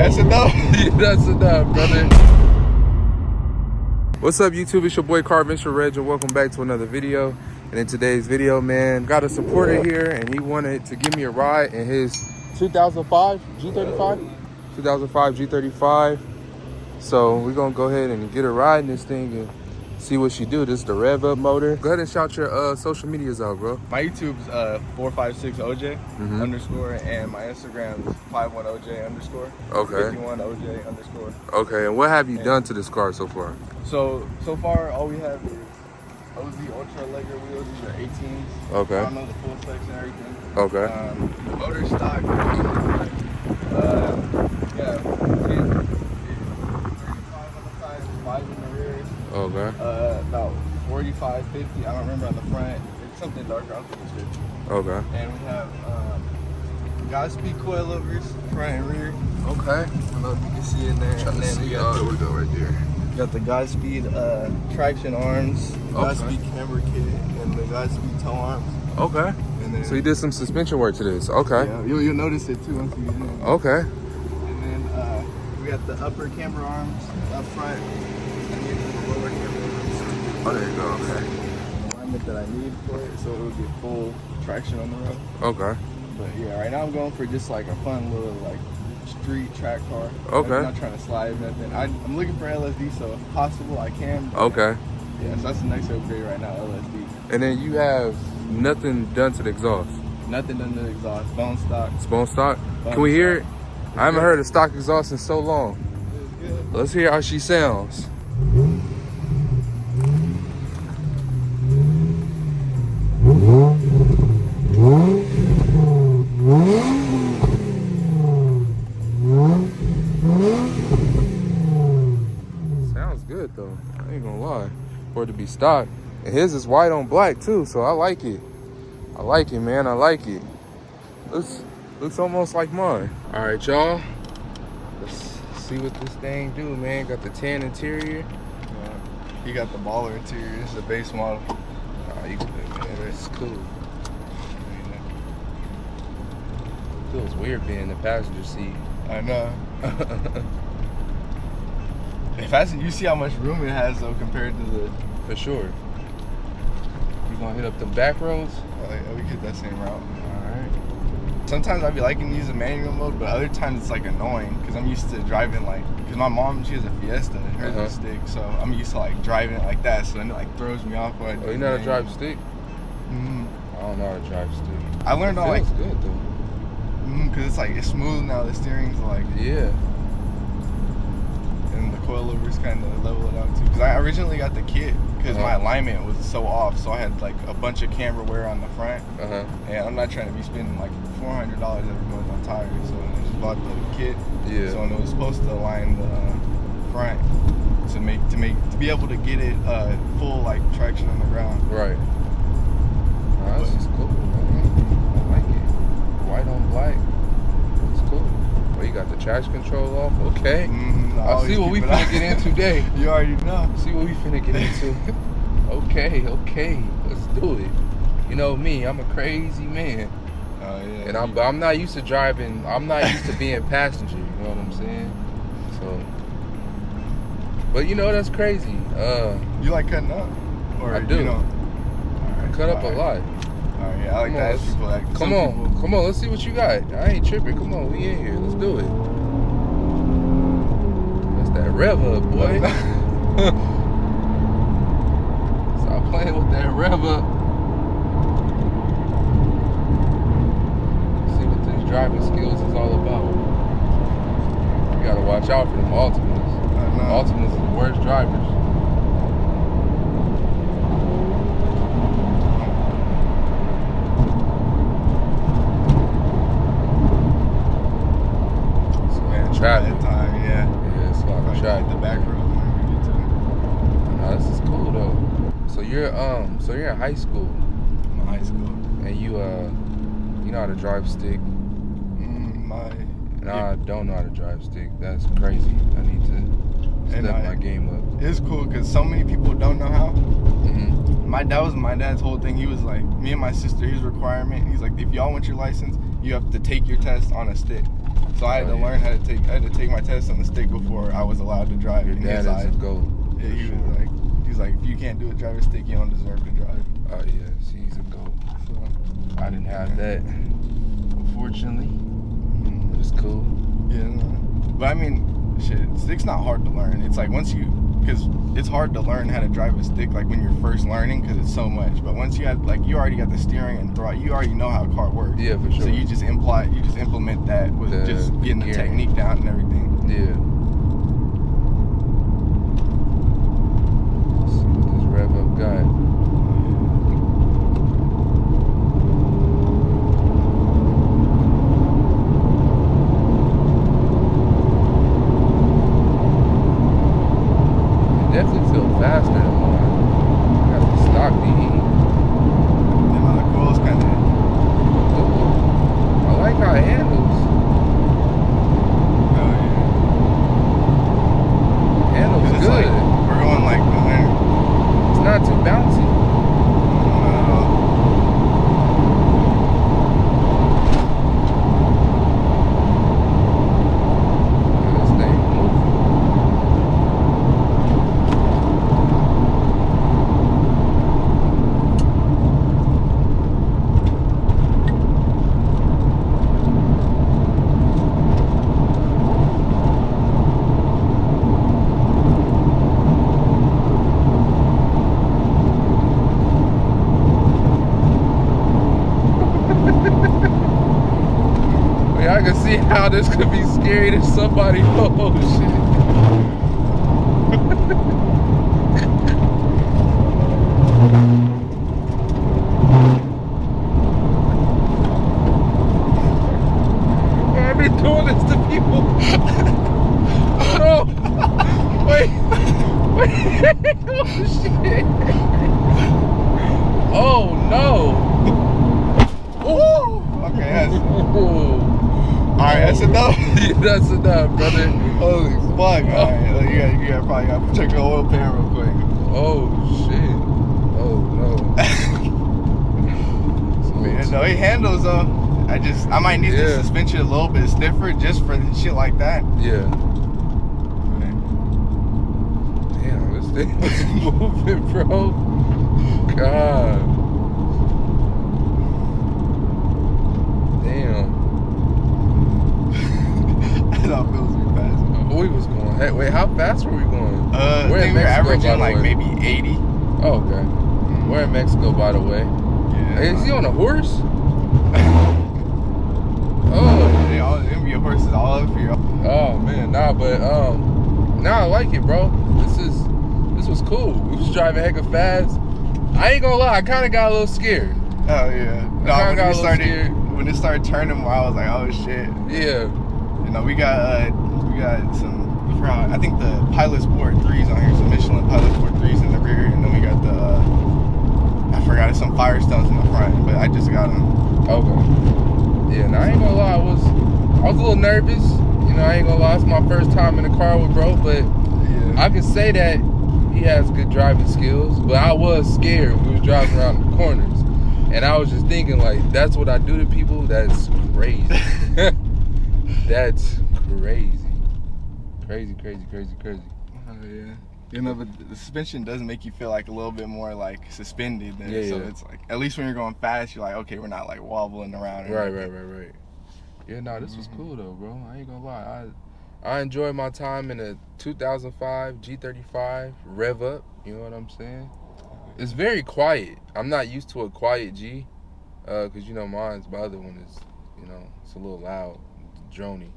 That's enough. That's enough, brother. What's up, YouTube? It's your boy Car Adventure Reg, and welcome back to another video. And in today's video, man, got a supporter here, and he wanted to give me a ride in his 2005 G35. 2005 G35. So we're gonna go ahead and get a ride in this thing and see what she do. This is the rev up motor. Go ahead and shout your social medias out, bro. My YouTube's 456OJ underscore, and my Instagram is 51OJ underscore. Okay. 51OJ underscore. Okay, and what have you done to this car so far? So far, all we have is OZ Ultra Legger wheels. These are 18s. Okay. I don't know the full specs and everything. Okay. The motor stock. Yeah. 35 on the side, 5 in the rear. Okay. About 45, 50. I don't remember on the front. It's something darker. I don't think it's 50. Okay. And we have Godspeed coilovers, front and rear. Okay. I don't know if you can see it there. Trying And to then see. we got There we go, right there. the Godspeed traction arms, the Godspeed camber kit, and the Godspeed toe arms. Okay. And then, So you did some suspension work to this. Okay. Yeah, you'll notice it too once you get in. Okay. And then we got the upper camber arms up front, and the lower camber arms. Oh, there you go. Okay. Alignment that I need for it, so it will get full traction on the road. Okay. But yeah, right now I'm going for just like a fun little like street track car. Okay. I'm not trying to slide nothing. I'm looking for LSD, so if possible I can. Okay. Yeah, so that's the next upgrade right now, LSD. And then you have nothing done to the exhaust. Nothing done to the exhaust. Bone stock. It's bone stock. Bone Can we hear it? stock. I haven't heard a stock exhaust in so long. It's good. Let's hear how she sounds. Sounds good though. I ain't gonna lie. For it to be stock. And his is white on black too, so I like it. I like it, man. I like it. Looks almost like mine. All right, y'all. Let's see what this thing do, man. Got the tan interior. You got the baller interior. This is the base model. Nah, you good, man. That's cool. Feels weird being in the passenger seat. I know. You see how much room it has though compared to the. For sure. You gonna hit up the back roads? We hit that same route. Alright. Sometimes I'd be liking to use a manual mode, but other times it's like annoying because I'm used to driving because my mom, she has a Fiesta, hers is a stick, so I'm used to like driving it like that, so then it like throws me off when I do. Oh, you know how to drive stick? Mm-hmm. I don't know how to drive stick. I learned on It feels good though. because it's like it's smooth now. The steering's like and the coilovers kind of level it out too. Because I originally got the kit because my alignment was so off, so I had like a bunch of camber wear on the front, and I'm not trying to be spending like $400 every month on tires, so I just bought the kit. So when it was supposed to align the front to be able to get it full like traction on the ground. Right. This is cool, man. I like it. White on black. It's cool. Well, you got the traction control off. Okay. I'll see what we finna get in today. You already know. See what we finna get into. Okay. Let's do it. You know me, I'm a crazy man. Oh yeah. And I'm not used to driving. I'm not used to being passenger. You know what I'm saying? So. But you know that's crazy. You like cutting up? Or I do. You know, cut up a lot. Alright, I like that. People like. Come on. Let's see what you got. I ain't tripping. Come on, we in here. Let's do it. That's that rev up, boy. Stop playing with that rev up. See what these driving skills is all about. You gotta watch out for them Altimas. Altimas are the worst drivers. Traffic. Time, yeah, it's a lot of traffic. The back road when we get to it. No, this is cool though. So you're in high school. I'm in high school. And you know how to drive stick. I don't know how to drive stick. That's crazy. I need to step my game up. It's cool because so many people don't know how. That was my dad's whole thing. He was like, me and my sister, his requirement, he's like, if y'all want your license, you have to take your test on a stick. So I had to learn how to take. I had to take my test on the stick before I was allowed to drive. Your dad is a GOAT. Yeah, he was like, if you can't do a driver's stick, you don't deserve to drive. Oh yeah, he's a GOAT. So I didn't have that, unfortunately. But it's cool. Yeah, no. But I mean, shit, stick's not hard to learn. It's like because it's hard to learn how to drive a stick like when you're first learning because it's so much. But once you you already got the steering and throttle, you already know how a car works. Yeah, for sure. So you just implement that with just getting the technique down and everything. Yeah. Let's see what this rev up got. Definitely feel faster than mine. Got the stock DE. And the coil's kind of. I like how it handles. Oh yeah. Handles It's good. like, we're going like it's not too bouncy. Not at all. This thing moving. I can see how this could be scary to somebody. Oh shit. I've been doing this to people. No. Wait. Oh shit. Oh no. Woo! Okay, that's. Alright, that's enough. Yeah, that's enough, brother. Holy fuck! Alright, you probably gotta check the oil pan real quick. Oh shit! Oh no! Yeah, no, it handles though. I might need the suspension a little bit stiffer just for shit like that. Yeah. Damn, this thing was moving, bro. God. Damn. That feels me fast. We was going. Hey, wait, how fast were we going? I think we were averaging like maybe 80. Oh, okay. We're in Mexico, by the way. Yeah. Hey, is he on a horse? Oh. It'll be horses all over here. Oh man, nah, but I like it, bro. This was cool. We was driving hecka fast. I ain't gonna lie, I kind of got a little scared. Oh yeah. No, when it started turning, I was like, oh shit. Yeah. You know, we got some. I think the Pilot Sport 3s on here, some Michelin Pilot Sport 3s in the rear, and then we got the. I forgot it's some Firestones in the front, but I just got them. Okay. Yeah, now I ain't gonna lie, I was a little nervous. You know, I ain't gonna lie, it's my first time in the car with bro, but I can say that he has good driving skills. But I was scared when we was driving around the corners, and I was just thinking like, that's what I do to people. That's crazy. That's crazy. Crazy. Oh yeah. You know, but the suspension does make you feel like a little bit more like suspended there. Yeah, so it's like, at least when you're going fast, you're like, okay, we're not like wobbling around. Right. Yeah, no, this was cool though, bro. I ain't gonna lie. I enjoyed my time in a 2005 G35 rev up. You know what I'm saying? It's very quiet. I'm not used to a quiet G, cause you know my other one is, you know, it's a little loud, drony.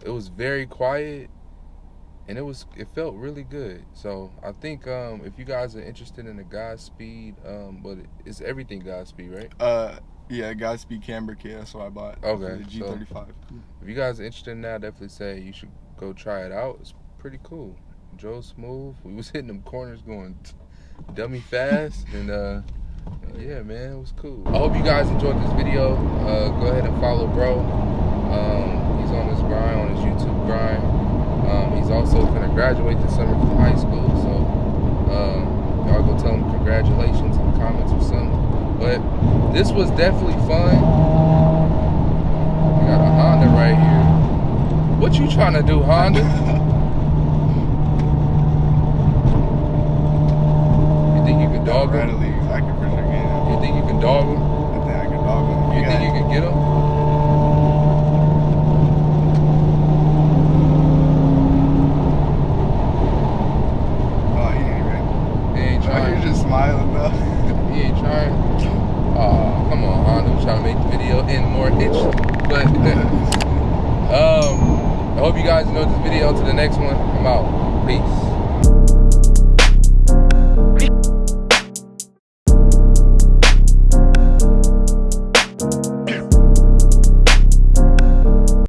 It was very quiet. And it felt really good. So I think if you guys are interested in the Godspeed, but it's everything Godspeed, right? Yeah, Godspeed camber kit. That's what I bought. Okay. The G35. So if you guys are interested in that, definitely say you should go try it out. It's pretty cool. Drove smooth. We was hitting them corners going dummy fast, and yeah, man, it was cool. I hope you guys enjoyed this video. Go ahead and follow bro. He's on his grind, on his YouTube grind. He's also gonna graduate this summer from high school, so y'all go tell him congratulations in the comments or something. But this was definitely fun. We got a Honda right here. What you trying to do, Honda? You think you can dog him? I can for sure get him. You think you can dog him? I think I can dog him. You think you can get him? Oh, he ain't ready. He ain't trying. You're just smiling though. He ain't trying. Oh, come on, Honda. I'm trying to make the video end more itchy. But I hope you guys enjoyed this video. To the next one. I'm out. Peace.